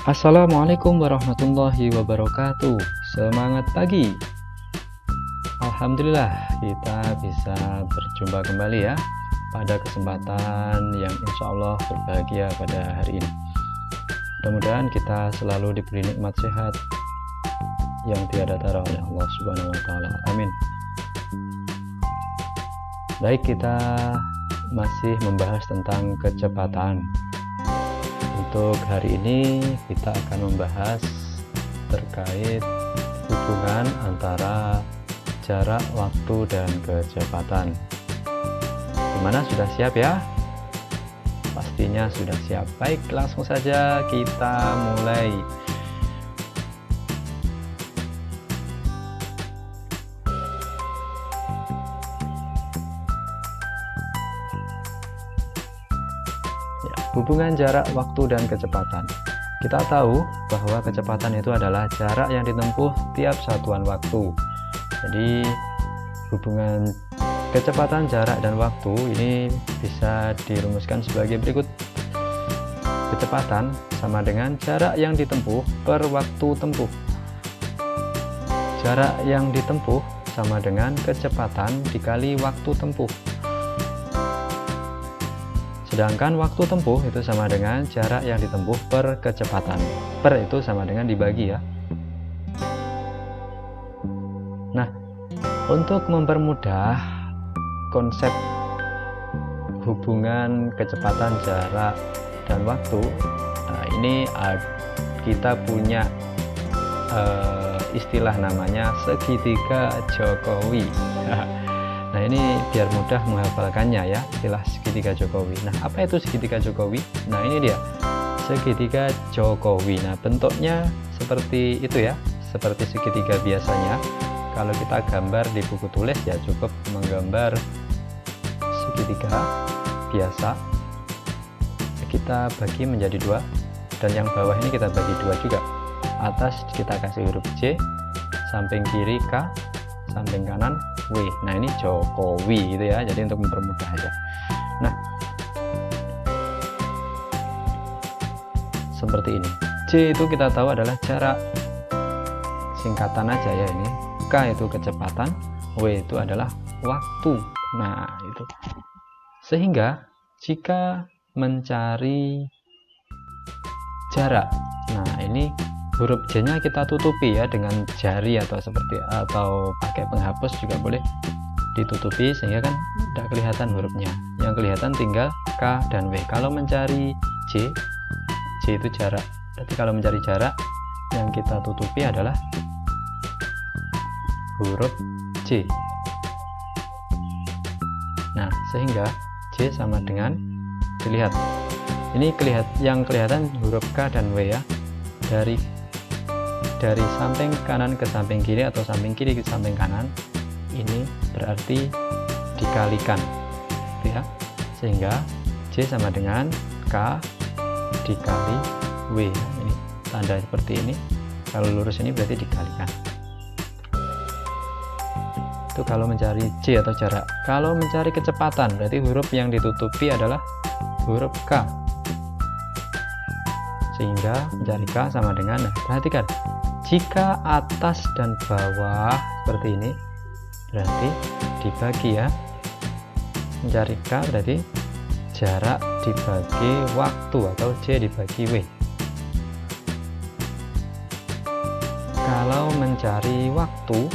Assalamualaikum warahmatullahi wabarakatuh. Semangat pagi. Alhamdulillah kita bisa berjumpa kembali ya pada kesempatan yang insya Allah berbahagia pada hari ini. Mudah-mudahan kita selalu diberi nikmat sehat yang tiada tara oleh Allah Subhanahu wa taala. Amin. Baik, kita masih membahas tentang kecepatan. Untuk hari ini kita akan membahas terkait hubungan antara jarak waktu dan kecepatan. Gimana, sudah siap ya? Pastinya sudah siap. Baik, langsung saja kita mulai. Hubungan jarak waktu dan kecepatan. Kita tahu bahwa kecepatan itu adalah jarak yang ditempuh tiap satuan waktu. Jadi hubungan kecepatan, jarak, dan waktu ini bisa dirumuskan sebagai berikut. Kecepatan sama dengan jarak yang ditempuh per waktu tempuh. Jarak yang ditempuh sama dengan kecepatan dikali waktu tempuh. Sedangkan waktu tempuh itu sama dengan jarak yang ditempuh per kecepatan. Per itu sama dengan dibagi ya. Nah, untuk mempermudah konsep hubungan kecepatan, jarak, dan waktu, ini kita punya istilah namanya segitiga Jokowi. Nah, ini biar mudah menghafalkannya ya, istilah segitiga Jokowi. Nah, apa itu segitiga Jokowi? Nah, ini dia segitiga Jokowi. Nah, bentuknya seperti itu ya, seperti segitiga biasanya. Kalau kita gambar di buku tulis ya cukup menggambar segitiga biasa. Kita bagi menjadi dua, dan yang bawah ini kita bagi dua juga. Atas kita kasih huruf J, samping kiri K, samping kanan W. Nah, ini Jokowi gitu ya, jadi untuk mempermudah aja. Nah, seperti ini. J itu kita tahu adalah jarak, singkatan aja ya ini. K itu kecepatan, W itu adalah waktu. Nah, itu. Sehingga jika mencari jarak, nah ini huruf J-nya kita tutupi ya dengan jari atau pakai penghapus juga boleh ditutupi, sehingga kan tidak kelihatan hurufnya. Yang kelihatan tinggal K dan W. Kalau mencari J itu jarak. Berarti kalau mencari jarak, yang kita tutupi adalah huruf J. Nah, sehingga J sama dengan, dilihat. Ini yang kelihatan huruf K dan W ya. Dari samping kanan ke samping kiri atau samping kiri ke samping kanan, ini berarti dikalikan gitu ya, sehingga J sama dengan K dikali W. Ini tanda seperti ini. Kalau lurus ini berarti dikalikan. Itu kalau mencari J atau jarak. Kalau mencari kecepatan, berarti huruf yang ditutupi adalah huruf K, sehingga mencari K sama dengan, nah, perhatikan, jika atas dan bawah seperti ini berarti dibagi ya. Mencari K berarti jarak dibagi waktu atau J dibagi W. Kalau mencari waktu,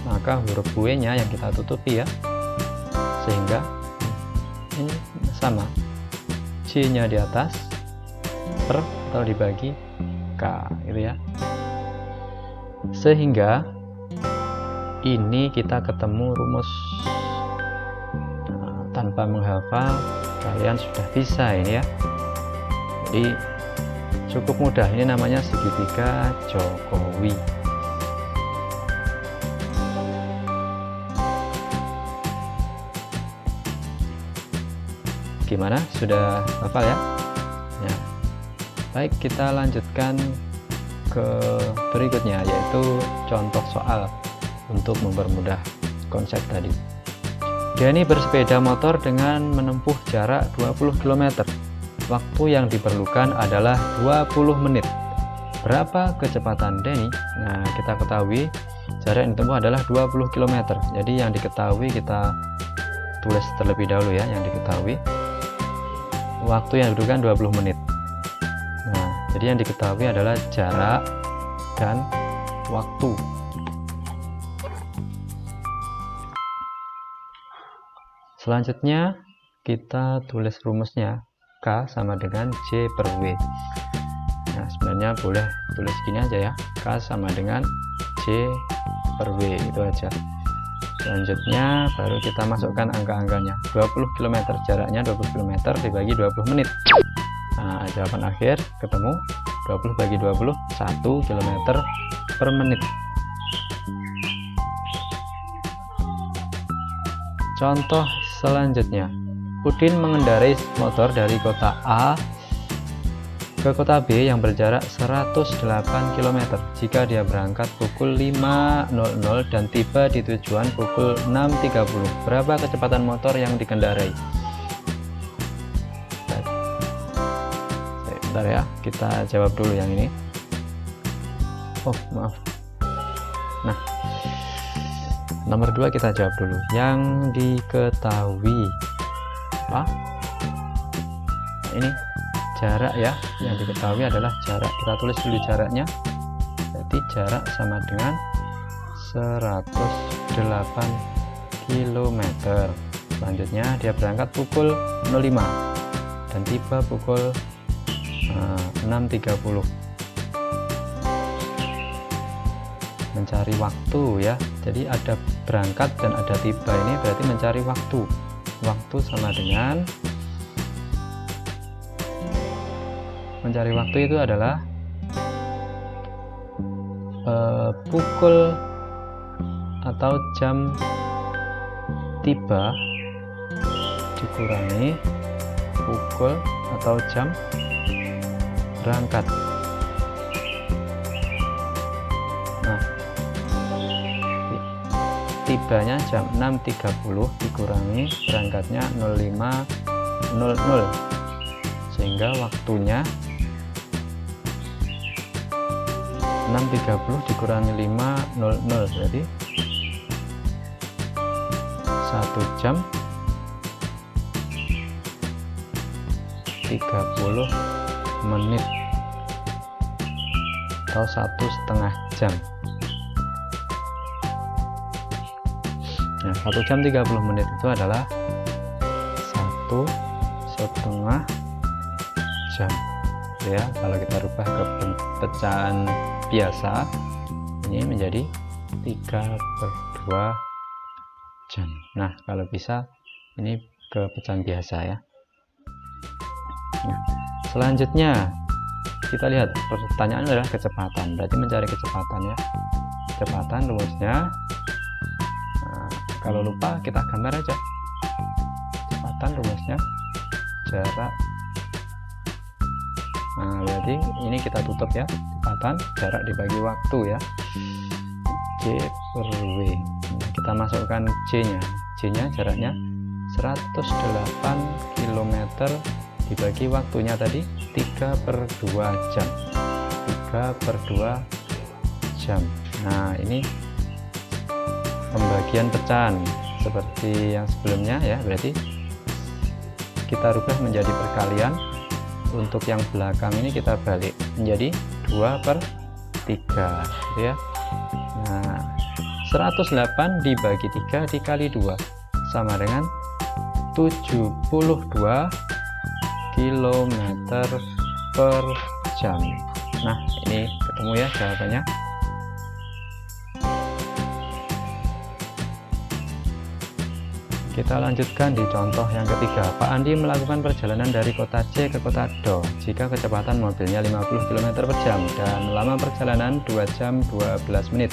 maka huruf W nya yang kita tutupi ya, sehingga ini sama, J nya di atas per atau dibagi K gitu ya. Sehingga ini kita ketemu rumus. Nah, tanpa menghafal kalian sudah bisa ini ya. Jadi cukup mudah. Ini namanya segitiga Jokowi. Gimana? Sudah hafal ya? Ya. Baik, kita lanjutkan ke berikutnya, yaitu contoh soal untuk mempermudah konsep tadi. Denny bersepeda motor dengan menempuh jarak 20 km. Waktu yang diperlukan adalah 20 menit. berapa kecepatan Denny? Nah, kita ketahui jarak yang ditempuh adalah 20 km. Jadi yang diketahui kita tulis terlebih dahulu ya, yang diketahui. Waktu yang dibutuhkan 20 menit. Nah, jadi yang diketahui adalah jarak dan waktu. Selanjutnya kita tulis rumusnya. K sama dengan J per W. Nah, sebenarnya boleh tulis gini aja ya, K sama dengan J per W, itu aja. Selanjutnya baru kita masukkan angka-angkanya. 20 km, jaraknya 20 km dibagi 20 menit. Nah, jawaban akhir ketemu 20 bagi 20, 1 km per menit. Contoh selanjutnya, Udin mengendarai motor dari kota A ke kota B yang berjarak 108 km jika dia berangkat pukul 5.00 dan tiba di tujuan pukul 6.30. Berapa kecepatan motor yang dikendarai? Bentar ya, kita jawab dulu yang ini. Oh, maaf. Nah, nomor 2 kita jawab dulu. Yang diketahui apa? Nah, ini jarak ya, yang diketahui adalah jarak. Kita tulis dulu jaraknya. Jadi jarak sama dengan 108 km. Selanjutnya dia berangkat pukul 05 dan tiba pukul 6.30. Mencari waktu ya, jadi ada berangkat dan ada tiba, ini berarti mencari waktu. Waktu sama dengan, mencari waktu itu adalah pukul atau jam tiba dikurangi pukul atau jam berangkat. Nah, tibanya jam 6.30 dikurangi berangkatnya 05.00 sehingga waktunya 6.30 dikurangi 5.00 jadi 1 jam 30 menit atau 1,5 jam. Nah, 1 jam 30 menit itu adalah 1,5 jam ya. Kalau kita rubah ke pecahan biasa ini menjadi 3/2 jam. Nah, kalau bisa ini ke pecahan biasa ya. Nah, selanjutnya kita lihat pertanyaan adalah kecepatan, berarti mencari kecepatan ya. Kecepatan rumusnya, nah, kalau lupa kita gambar aja. Kecepatan rumusnya jarak. Nah, berarti ini kita tutup ya, kecepatan jarak dibagi waktu ya, J per W. Nah, kita masukkan J-nya jaraknya 108 km dibagi waktunya tadi 3/2 jam. 3/2 jam. Nah, ini pembagian pecahan seperti yang sebelumnya ya, berarti kita rubah menjadi perkalian. Untuk yang belakang ini kita balik menjadi 2/3 gitu ya. Nah, 108 dibagi 3 dikali 2 sama dengan 72 km per jam. Nah, ini ketemu ya jawabannya. Kita lanjutkan di contoh yang ketiga. Pak Andi melakukan perjalanan dari kota C ke kota Do jika kecepatan mobilnya 50 km per jam dan lama perjalanan 2 jam 12 menit.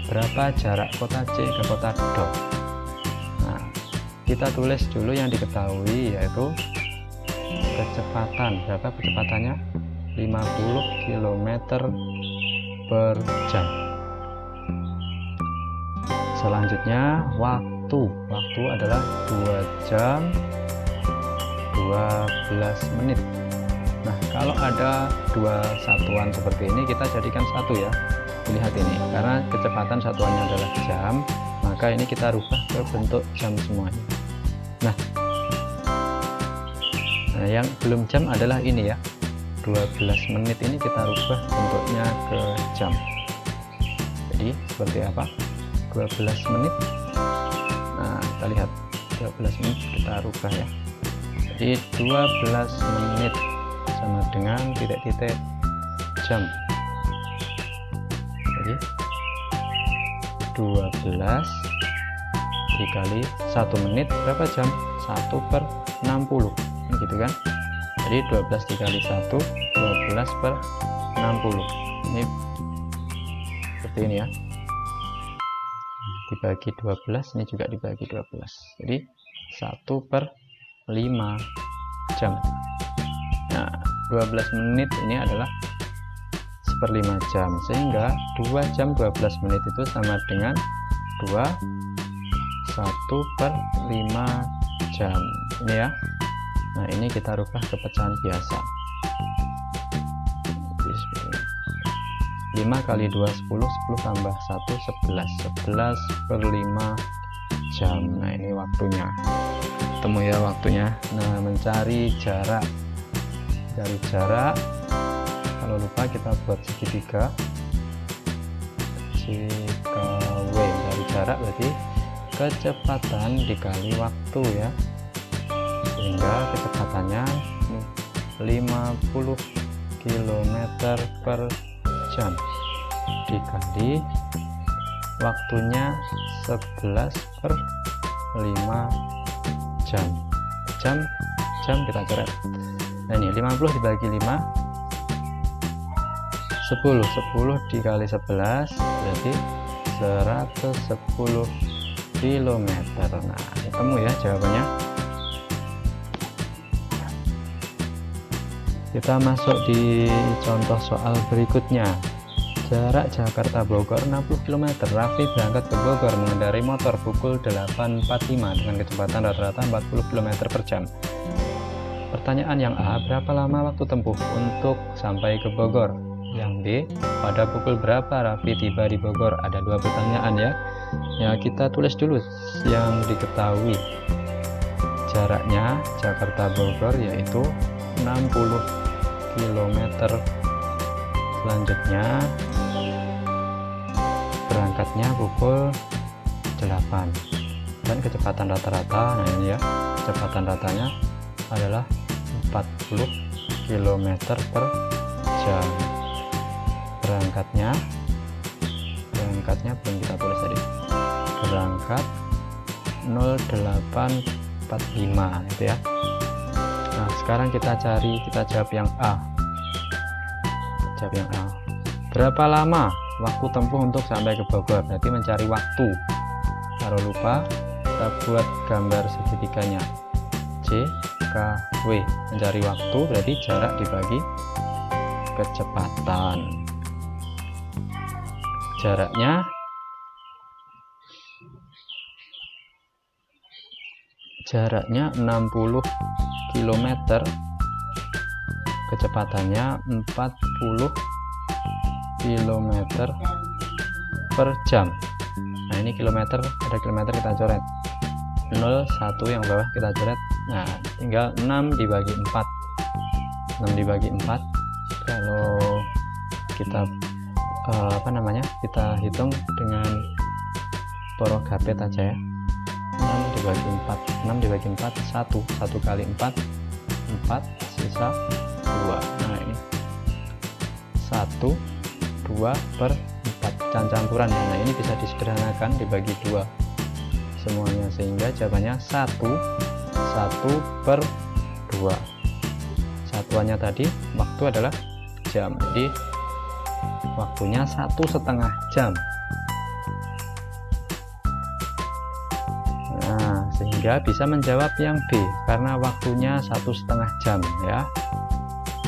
Berapa jarak kota C ke kota Do? Nah, kita tulis dulu yang diketahui yaitu kecepatan. Berapa kecepatannya? 50 km per jam. Selanjutnya waktu adalah 2 jam 12 menit. Nah, kalau ada dua satuan seperti ini, kita jadikan satu ya. Lihat ini, karena kecepatan satuannya adalah jam, maka ini kita rubah ke bentuk jam semuanya. Nah, yang belum jam adalah ini ya, 12 menit ini kita rubah bentuknya ke jam. Jadi seperti apa? 12 menit. Nah, kita lihat 12 menit kita rubah ya. Jadi 12 menit sama dengan titik-titik jam. Jadi 12 dikali 1 menit berapa jam? 1/60, gitu kan? Jadi 12 dikali 1, 12/60. Ini seperti ini ya, dibagi 12, ini juga dibagi 12, jadi 1/5 jam. Nah, 12 menit ini adalah 1/5 jam, sehingga 2 jam 12 menit itu sama dengan 1/5 jam ini ya. Nah, ini kita rubah ke pecahan biasa. 5 kali 2 10, 10 tambah 1 11, 11/5 jam. Nah, ini waktunya, ketemu ya waktunya. Nah, mencari jarak, kalau lupa kita buat segitiga, JKW. Dari jarak berarti kecepatan dikali waktu ya, sehingga kecepatannya 50 km per jam dikali waktunya 11/5 jam. Jam kita coret. Nah, ini 50 dibagi 5, 10 dikali 11 berarti 110 km. Nah, ketemu ya jawabannya. Kita masuk di contoh soal berikutnya. Jarak Jakarta Bogor 60 km. Raffi berangkat ke Bogor mengendarai motor pukul 8.45 dengan kecepatan rata-rata 40 km per jam. Pertanyaan yang A, berapa lama waktu tempuh untuk sampai ke Bogor? Yang B, pada pukul berapa Raffi tiba di Bogor? Ada dua pertanyaan ya. Ya, kita tulis dulu yang diketahui. Jaraknya Jakarta Bogor yaitu 60 km. Selanjutnya berangkatnya pukul 8 dan kecepatan rata-rata, nah ini ya, kecepatan ratanya adalah 40 km per jam. Berangkatnya belum kita tulis tadi, berangkat 08.45 itu ya. Nah, sekarang kita jawab yang A. Berapa lama waktu tempuh untuk sampai ke Bogor? Berarti mencari waktu. Kalau lupa, kita buat gambar segitiganya. JKW, mencari waktu berarti jarak dibagi kecepatan. Jaraknya 60 km, kecepatannya 40 km per jam. Nah, ini kilometer, ada kilometer kita coret, 01 yang bawah kita coret. Nah, tinggal 6 dibagi 4. Kalau kita kita hitung dengan porogapet aja ya. 6 dibagi 4 1 kali 4 sisa 2. Nah, ini 1 2/4 campuran. Nah, ini bisa disederhanakan dibagi 2 semuanya, sehingga jawabannya 1/2. Satuannya tadi waktu adalah jam, jadi waktunya 1,5 jam. Nah, sehingga bisa menjawab yang B karena waktunya 1,5 jam ya.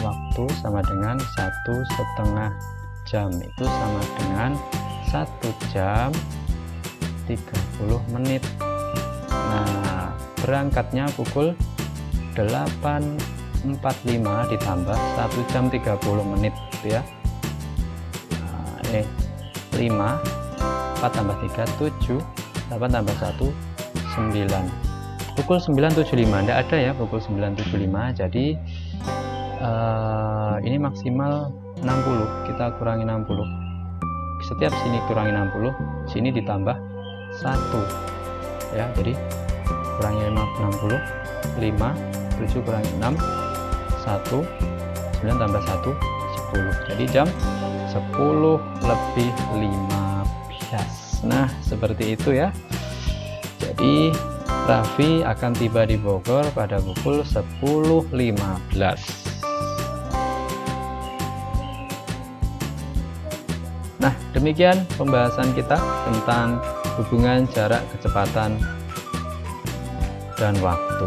Waktu sama dengan 1,5 jam, itu sama dengan 1 jam 30 menit. Nah, berangkatnya pukul 8 45 ditambah 1 jam 30 menit gitu ya. Nah, ini 5, 4 tambah 3 7, 8 tambah 1 9. Pukul 9.75 tidak ada ya, pukul 9.75. Jadi ini maksimal 60, kita kurangi 60. Setiap sini kurangi 60, sini ditambah 1 ya. Jadi kurangi 60, 5, 7 kurangi 6, 1, 9 tambah 1 10. Jadi jam 10:15. Nah, seperti itu ya. Jadi Raffi akan tiba di Bogor pada pukul 10:15. Nah, demikian pembahasan kita tentang hubungan jarak, kecepatan, dan waktu.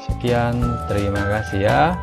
Sekian, terima kasih ya.